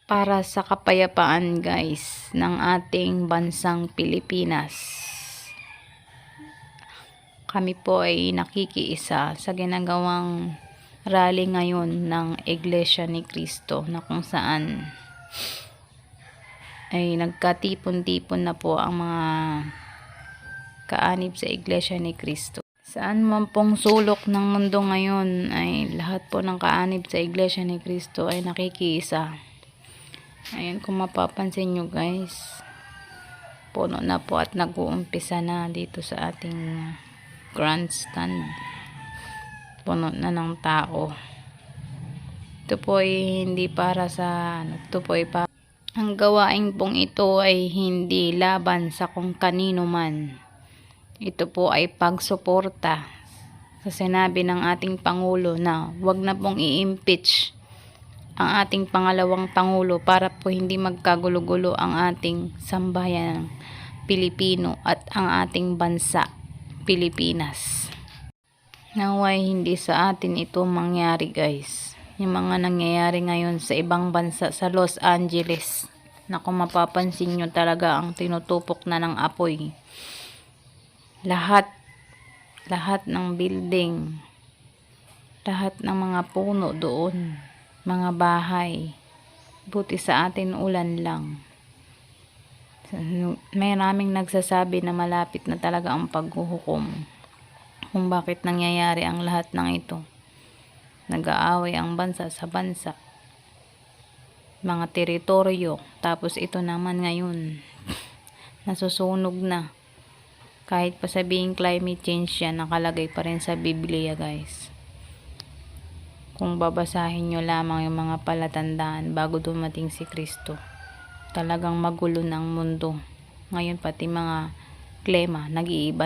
para sa kapayapaan guys ng ating bansang Pilipinas. Kami po ay nakikiisa sa ginagawang rally ngayon ng Iglesia ni Cristo na kung saan ay nagkatipon-tipon na po ang mga kaanib sa Iglesia ni Cristo. Saan man pong sulok ng mundo ngayon ay lahat po ng kaanib sa Iglesia ni Cristo ay nakikiisa. Ayan, kung mapapansin nyo guys, puno na po at nag-uumpisa na dito sa ating grandstand. Puno na ng tao. Ito po ay hindi para sa ito po ay para ang gawain pong ito ay hindi laban sa kung kanino man. Ito po ay pagsuporta sa sinabi ng ating Pangulo na wag na pong i-impeach ang ating pangalawang Pangulo para po hindi magkagulo-gulo ang ating sambayan Pilipino at ang ating bansa Pilipinas. Naway hindi sa atin ito mangyari guys. Yung mga nangyayari ngayon sa ibang bansa sa Los Angeles na kung mapapansin nyo talaga ang tinutupok na ng apoy. Lahat ng building, lahat ng mga puno doon, mga bahay, buti sa atin ulan lang. May maraming nagsasabi na malapit na talaga ang paghuhukom kung bakit nangyayari ang lahat ng ito. Nag-aaway ang bansa sa bansa, mga teritoryo, tapos ito naman ngayon nasusunog na. Kahit pa sabihing climate change yan, nakalagay pa rin sa Biblia guys. Kung babasahin nyo lamang yung mga palatandaan bago dumating si Kristo, talagang magulo ng mundo. Ngayon pati mga klima nag-iiba.